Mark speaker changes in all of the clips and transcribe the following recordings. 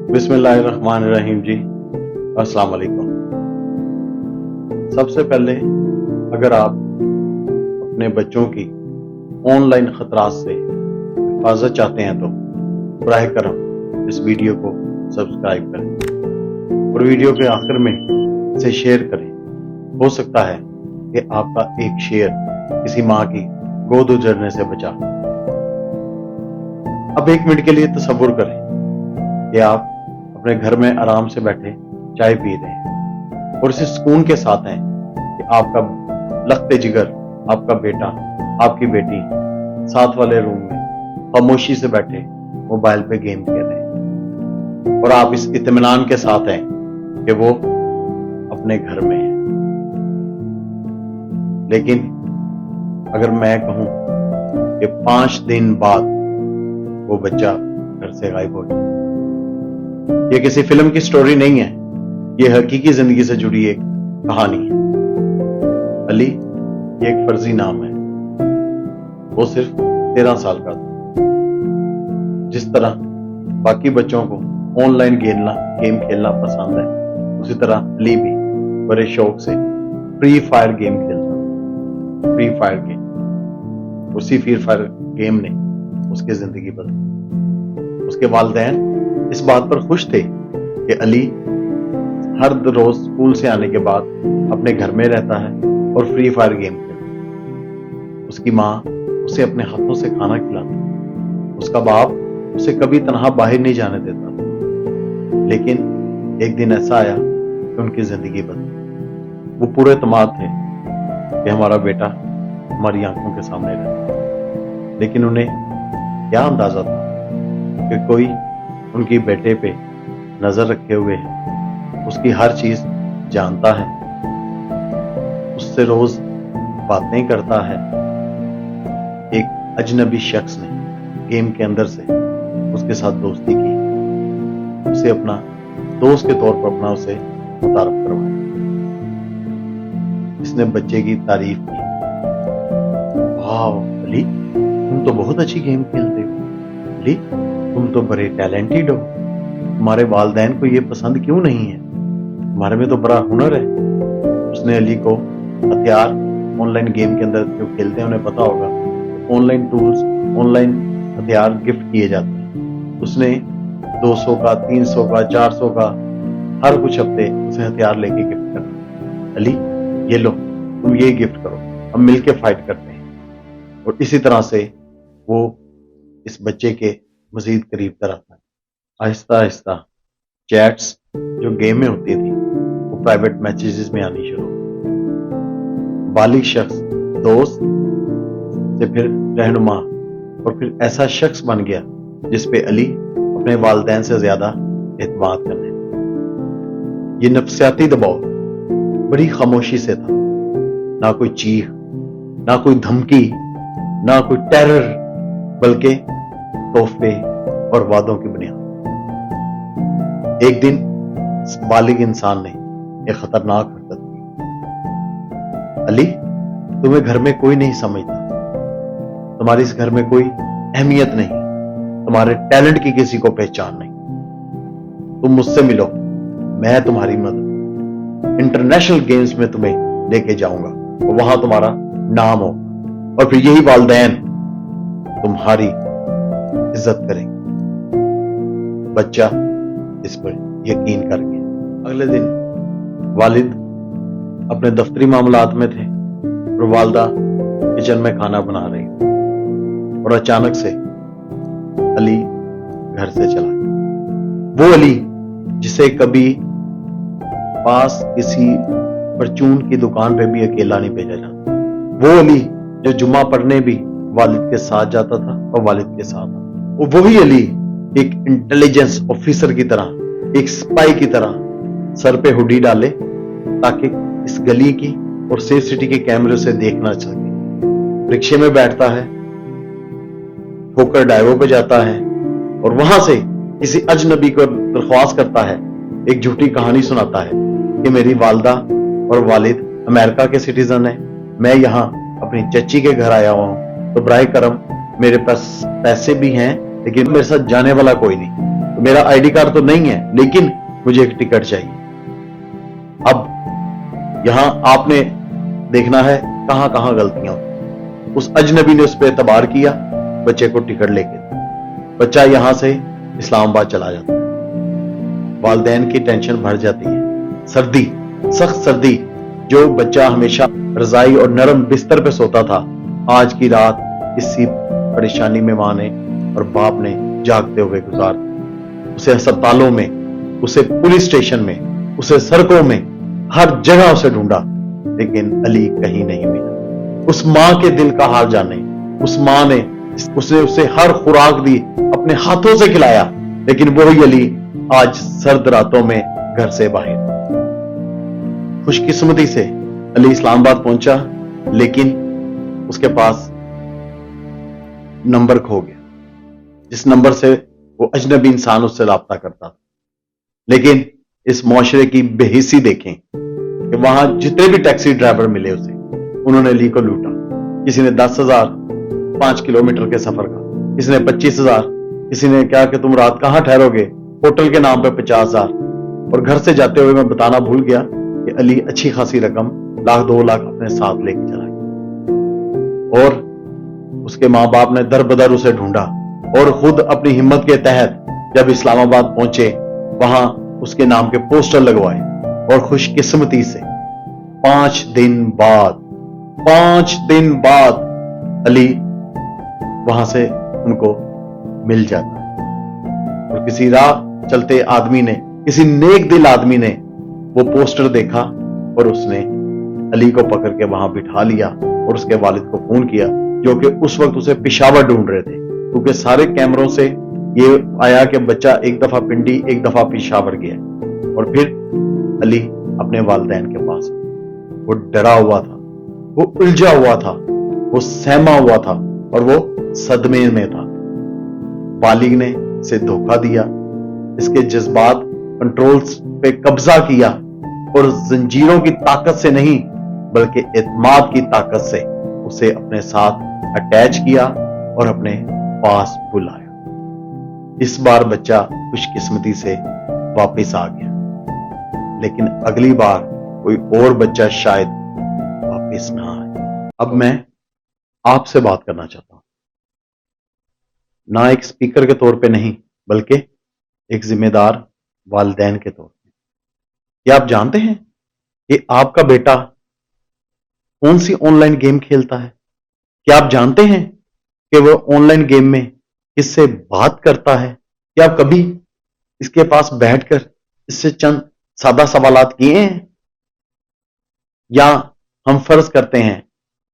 Speaker 1: बिस्मिल्लाहिर्रहमानिर्रहीम जी, अस्सलाम वालेकुम। सबसे पहले अगर आप अपने बच्चों की ऑनलाइन खतरात से हिफाजत चाहते हैं तो बराह करम इस वीडियो को सब्सक्राइब करें और वीडियो के आखिर में इसे शेयर करें। हो सकता है कि आपका एक शेयर किसी माँ की गोद उजड़ने से बचा। अब एक मिनट के लिए तसव्वुर करें कि आप अपने घर में आराम से बैठे चाय पी रहे हैं और इस सुकून के साथ हैं कि आपका लख्ते जिगर, आपका बेटा, आपकी बेटी साथ वाले रूम में खामोशी से बैठे मोबाइल पे गेम खेल रहे हैं और आप इस इत्मीनान के साथ हैं कि वो अपने घर में है। लेकिन अगर मैं कहूं कि 5 दिन बाद वो बच्चा घर से गायब हो जाए, ये किसी फिल्म की स्टोरी नहीं है, ये हकीकी जिंदगी से जुड़ी एक कहानी है। अली ये एक फर्जी नाम है। वो सिर्फ 13 साल का था। जिस तरह बाकी बच्चों को ऑनलाइन गेम खेलना पसंद है, उसी तरह अली भी बड़े शौक से फ्री फायर गेम खेलता। फ्री फायर गेम, उसी फ्री फायर गेम ने उसकी जिंदगी बदली। उसके वालिदैन इस बात पर खुश थे कि अली हर रोज स्कूल से आने के बाद अपने घर में रहता है और फ्री फायर गेम खेलता है। उसकी माँ उसे अपने हाथों से खाना खिलाती। उसका बाप उसे कभी तन्हा बाहर नहीं जाने देता था। लेकिन एक दिन ऐसा आया कि उनकी जिंदगी बदली। वो पूरे एतमाद थे कि हमारा बेटा हमारी आंखों के सामने रहता, लेकिन उन्हें क्या अंदाजा था कि कोई उनकी बेटे पे नजर रखे हुए है, उसकी हर चीज जानता है, उससे रोज बातें करता है। एक अजनबी शख्स ने गेम के अंदर से उसके साथ दोस्ती की, उसे अपना दोस्त के तौर पर अपना उसे मुतारफ करवाया। इसने बच्चे की तारीफ की। वाह अली, तुम तो बहुत अच्छी गेम खेलते हो। अली, तुम तो बड़े टैलेंटेड हो। तुम्हारे वालिदैन को ये पसंद क्यों नहीं है? तुम्हारे में तो बड़ा हुनर है। उसने अली को हथियार ऑनलाइन गेम के अंदर जो खेलते हैं उन्हें पता होगा, ऑनलाइन टूल्स, ऑनलाइन हथियार गिफ्ट किए जाते हैं। उसने 200 का, 300 का, 400 का हर कुछ हफ्ते उसे हथियार लेके गिफ्ट करना। अली ये लो, तुम ये गिफ्ट करो, हम मिलके फाइट करते हैं। और इसी तरह से वो इस बच्चे के मजीद करीब तर आता है। आहिस्ता आहिस्ता चैट्स जो गेम में होती थी वो प्राइवेट मैसेजेस में आनी शुरू हुई। बालिग शख्स दोस्त से फिर रहनुमा और फिर ऐसा शख्स बन गया जिस पे अली अपने वालिदैन से ज्यादा एतमाद करने लगा। ये नफ्सियाती दबाव बड़ी खामोशी से था। ना कोई चीख, ना कोई धमकी, ना कोई टेरर, बल्कि तोहफे और वादों की बुनियाद। एक दिन इस बालिग इंसान ने एक खतरनाक हरकत की। अली, तुम्हें घर में कोई नहीं समझता, तुम्हारी इस घर में कोई अहमियत नहीं, तुम्हारे टैलेंट की किसी को पहचान नहीं। तुम मुझसे मिलो, मैं तुम्हारी मदद इंटरनेशनल गेम्स में तुम्हें लेके जाऊंगा और वहां तुम्हारा नाम हो और फिर यही वालिदैन तुम्हारी इज्जत करेंगे। बच्चा इस पर यकीन कर गया। अगले दिन वालिद अपने दफ्तरी मामलात में थे और वालदा किचन में खाना बना रही थी और अचानक से अली घर से चला गया। वो अली जिसे कभी पास किसी परचून की दुकान पे भी अकेला नहीं भेजा जाता, वो अली जो जुम्मा पढ़ने भी वालिद के साथ जाता था और वालिद के साथ वही अली एक इंटेलिजेंस ऑफिसर की तरह, एक स्पाई की तरह सर पे हुडी डाले ताकि इस गली की और सेफ सिटी के कैमरे से देखना सके। रिक्शे में बैठता है, होकर ड्राइवो पे जाता है और वहां से किसी अजनबी को दरख्वास्त करता है, एक झूठी कहानी सुनाता है कि मेरी वालदा और वालिद अमेरिका के सिटीजन है, मैं यहाँ अपनी चच्ची के घर आया हुआ हूं, तो बराए करम मेरे पास पैसे भी हैं लेकिन मेरे साथ जाने वाला कोई नहीं। तो मेरा आईडी कार्ड तो नहीं है, लेकिन मुझे एक टिकट चाहिए। अब यहां आपने देखना है कहां कहां गलतियां होती। उस अजनबी ने उस पर एतबार किया, बच्चे को टिकट लेके दिया। बच्चा यहां से इस्लामाबाद चला जाता है। वालिदैन की टेंशन बढ़ जाती है। सर्दी, सख्त सर्दी, जो बच्चा हमेशा रजाई और नरम बिस्तर पे सोता था, आज की रात इसी परेशानी में मां ने और बाप ने जागते हुए गुजार दी। उसे अस्पतालों में, उसे पुलिस स्टेशन में, उसे सड़कों में, हर जगह उसे ढूंढा, लेकिन अली कहीं नहीं मिला। उस मां के दिल का हाल जाने, उस मां ने उसने उसे हर खुराक दी, अपने हाथों से खिलाया, लेकिन वही अली आज सर्द रातों में घर से बाहर। खुशकिस्मती से अली इस्लामाबाद पहुंचा, लेकिन उसके पास नंबर खो गया, जिस नंबर से वो अजनबी इंसान उससे राब्ता करता था। लेकिन इस मुआशरे की बेहिसी देखें कि वहां जितने भी टैक्सी ड्राइवर मिले उसे, उन्होंने अली को लूटा। किसी ने 10,000 5 किलोमीटर के सफर का, किसी ने 25,000, किसी ने कहा कि तुम रात कहां ठहरोगे, होटल के नाम पे 50,000। और घर से जाते हुए मैं बताना भूल गया कि अली अच्छी खासी रकम, 1,00,000 2 लाख अपने साथ लेके चला गया। और उसके मां बाप ने दर बदर उसे ढूंढा और खुद अपनी हिम्मत के तहत जब इस्लामाबाद पहुंचे, वहां उसके नाम के पोस्टर लगवाए। और खुशकिस्मती से 5 दिन बाद अली वहां से उनको मिल जाता है। और किसी राह चलते आदमी ने, किसी नेक दिल आदमी ने वो पोस्टर देखा और उसने अली को पकड़ के वहां बिठा लिया और उसके वालिद को फोन किया, जो कि उस वक्त उसे पेशावर ढूंढ रहे थे, क्योंकि सारे कैमरों से ये आया कि बच्चा एक दफा पिंडी, एक दफा पेशावर गया। और फिर अली अपने वालिदैन के पास, वो डरा हुआ था, वो उलझा हुआ था, वो सहमा हुआ था और वो सदमे में था। बालिग ने इसे धोखा दिया, इसके जज्बात कंट्रोल्स पे कब्जा किया और जंजीरों की ताकत से नहीं बल्कि एतमाद की ताकत से उसे अपने साथ अटैच किया और अपने पास बुलाया। इस बार बच्चा खुशकिस्मती से वापस आ गया, लेकिन अगली बार कोई और बच्चा शायद वापस ना आए। अब मैं आपसे बात करना चाहता हूं, ना एक स्पीकर के तौर पे नहीं, बल्कि एक जिम्मेदार वालिदैन के तौर पे। क्या आप जानते हैं कि आपका बेटा कौन सी ऑनलाइन गेम खेलता है? क्या आप जानते हैं कि वो ऑनलाइन गेम में किससे बात करता है? क्या आप कभी इसके पास बैठकर इससे चंद सादा सवालात किए हैं? या हम फर्ज करते हैं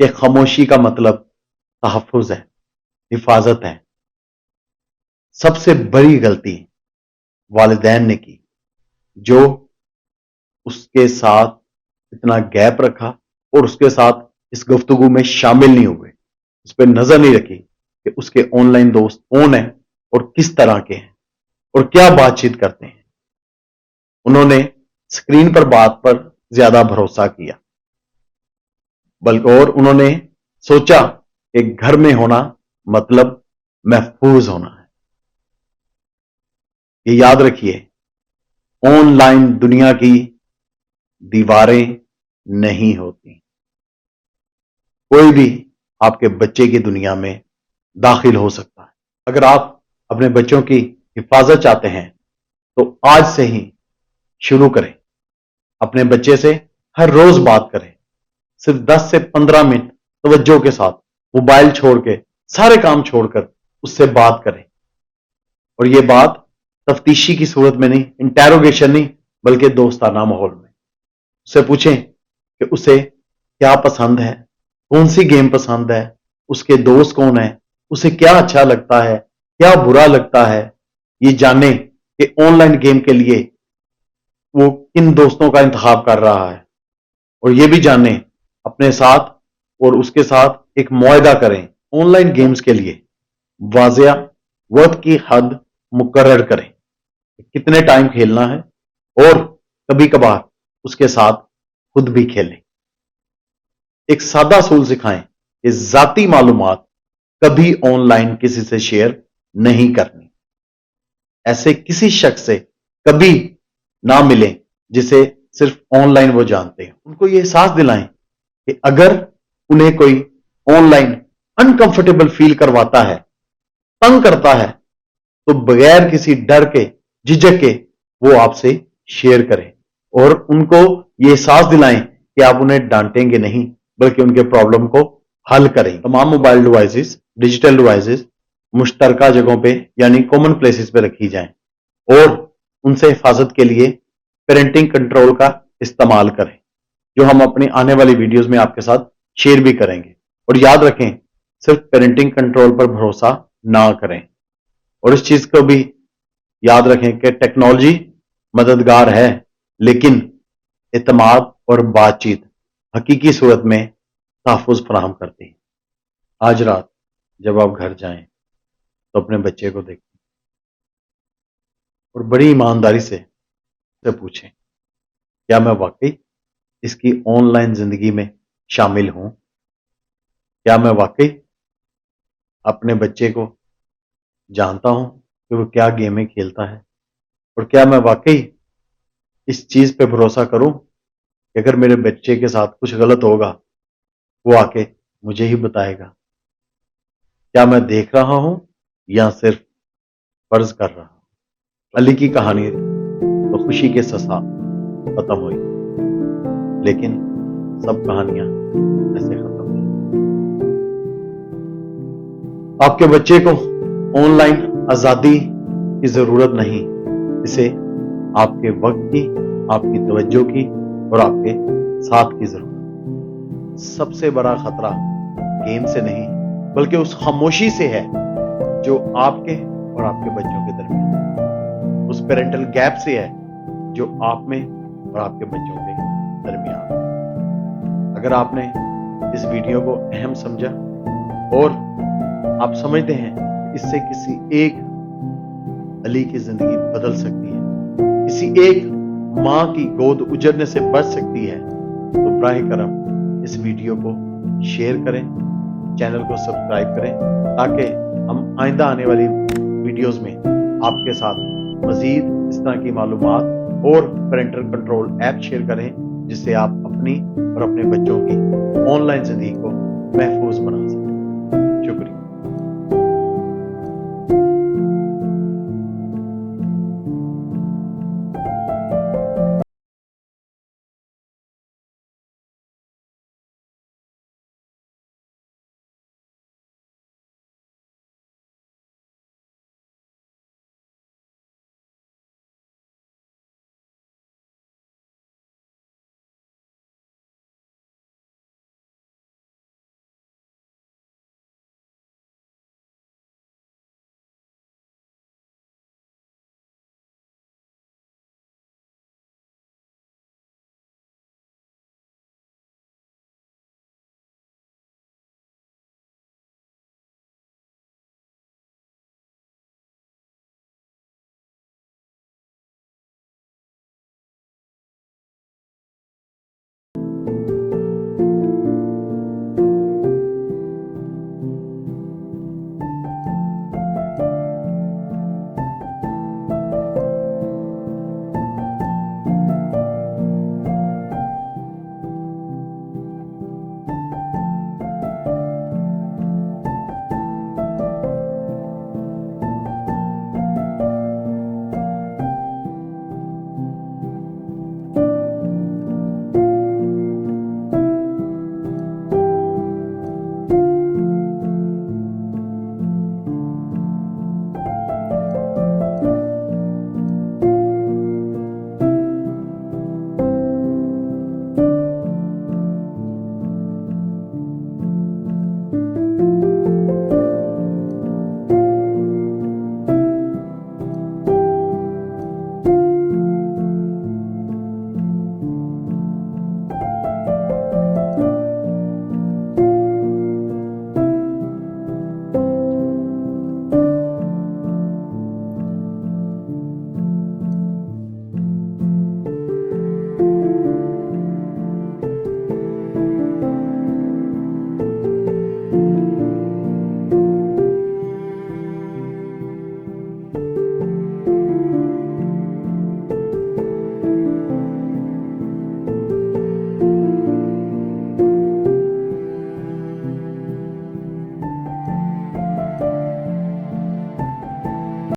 Speaker 1: कि खामोशी का मतलब तहफ्फुज है, हिफाजत है। सबसे बड़ी गलती वालिदैन ने की, जो उसके साथ इतना गैप रखा और उसके साथ इस गुफ्तगू में शामिल नहीं हुए, उस पर नजर नहीं रखी कि उसके ऑनलाइन दोस्त कौन है और किस तरह के हैं और क्या बातचीत करते हैं। उन्होंने स्क्रीन पर बात पर ज्यादा भरोसा किया, बल्कि और उन्होंने सोचा कि घर में होना मतलब महफूज होना है। ये याद रखिए, ऑनलाइन दुनिया की दीवारें नहीं होती। कोई भी आपके बच्चे की दुनिया में दाखिल हो सकता है। अगर आप अपने बच्चों की हिफाजत चाहते हैं तो आज से ही शुरू करें। अपने बच्चे से हर रोज बात करें, सिर्फ 10 से 15 मिनट तवज्जो के साथ, मोबाइल छोड़ के, सारे काम छोड़कर उससे बात करें। और यह बात तफ्तीशी की सूरत में नहीं, इंटेरोगेशन नहीं, बल्कि दोस्ताना माहौल में। उससे पूछें कि उसे क्या पसंद है, कौन सी गेम पसंद है, उसके दोस्त कौन है, उसे क्या अच्छा लगता है, क्या बुरा लगता है। ये जाने कि ऑनलाइन गेम के लिए वो किन दोस्तों का इंतखाब कर रहा है। और ये भी जाने अपने साथ और उसके साथ एक मुआहदा करें। ऑनलाइन गेम्स के लिए वाजिया वक्त की हद मुकर्रर करें, कितने टाइम खेलना है, और कभी कभार उसके साथ खुद भी खेलें। एक सादा असूल सिखाएं कि जाती मालूमात कभी ऑनलाइन किसी से शेयर नहीं करनी। ऐसे किसी शख्स से कभी ना मिलें जिसे सिर्फ ऑनलाइन वो जानते हैं। उनको ये एहसास दिलाएं कि अगर उन्हें कोई ऑनलाइन अनकंफर्टेबल फील करवाता है, तंग करता है, तो बगैर किसी डर के, झिझक के वो आपसे शेयर करें और उनको ये एहसास दिलाएं कि आप उन्हें डांटेंगे नहीं बल्कि उनके प्रॉब्लम को हल करें। तमाम मोबाइल डिवाइसेस, डिजिटल डिवाइसेस मुश्तरका जगहों पे यानी कॉमन प्लेसेस पे रखी जाएं और उनसे हिफाजत के लिए पेरेंटिंग कंट्रोल का इस्तेमाल करें, जो हम अपनी आने वाली वीडियोस में आपके साथ शेयर भी करेंगे। और याद रखें, सिर्फ पेरेंटिंग कंट्रोल पर भरोसा ना करें और इस चीज को भी याद रखें कि टेक्नोलॉजी मददगार है, लेकिन एतमाद और बातचीत हकीकी सूरत में तहफ़्फ़ुज़ फराहम करती है। आज रात जब आप घर जाएं तो अपने बच्चे को देखें और बड़ी ईमानदारी से पूछें, क्या मैं वाकई इसकी ऑनलाइन जिंदगी में शामिल हूं? क्या मैं वाकई अपने बच्चे को जानता हूं कि वो क्या गेमें खेलता है? और क्या मैं वाकई इस चीज पे भरोसा करूं कि अगर मेरे बच्चे के साथ कुछ गलत होगा वो आके मुझे ही बताएगा? क्या मैं देख रहा हूं या सिर्फ फर्ज कर रहा हूं? अली की कहानी तो खुशी के साथ खत्म हुई, लेकिन सब कहानियां ऐसे खत्म नहीं। आपके बच्चे को ऑनलाइन आजादी की जरूरत नहीं, इसे आपके वक्त की, आपकी तवज्जो की और आपके साथ की जरूरत। सबसे बड़ा खतरा गेम से नहीं बल्कि उस खामोशी से है जो आपके और आपके बच्चों के दरमियान, उस पेरेंटल गैप से है जो आप में और आपके बच्चों के दरमियान। अगर आपने इस वीडियो को अहम समझा और आप समझते हैं इससे किसी एक अली की जिंदगी बदल सकती है, किसी एक मां की गोद उजड़ने से बच सकती है, तो बराह करम इस वीडियो को शेयर करें, चैनल को सब्सक्राइब करें, ताकि हम आइंदा आने वाली वीडियोस में आपके साथ मजीद इस तरह की मालूमात और पेरेंटल कंट्रोल ऐप शेयर करें, जिससे आप अपनी और अपने बच्चों की ऑनलाइन जिंदगी को महफूज बना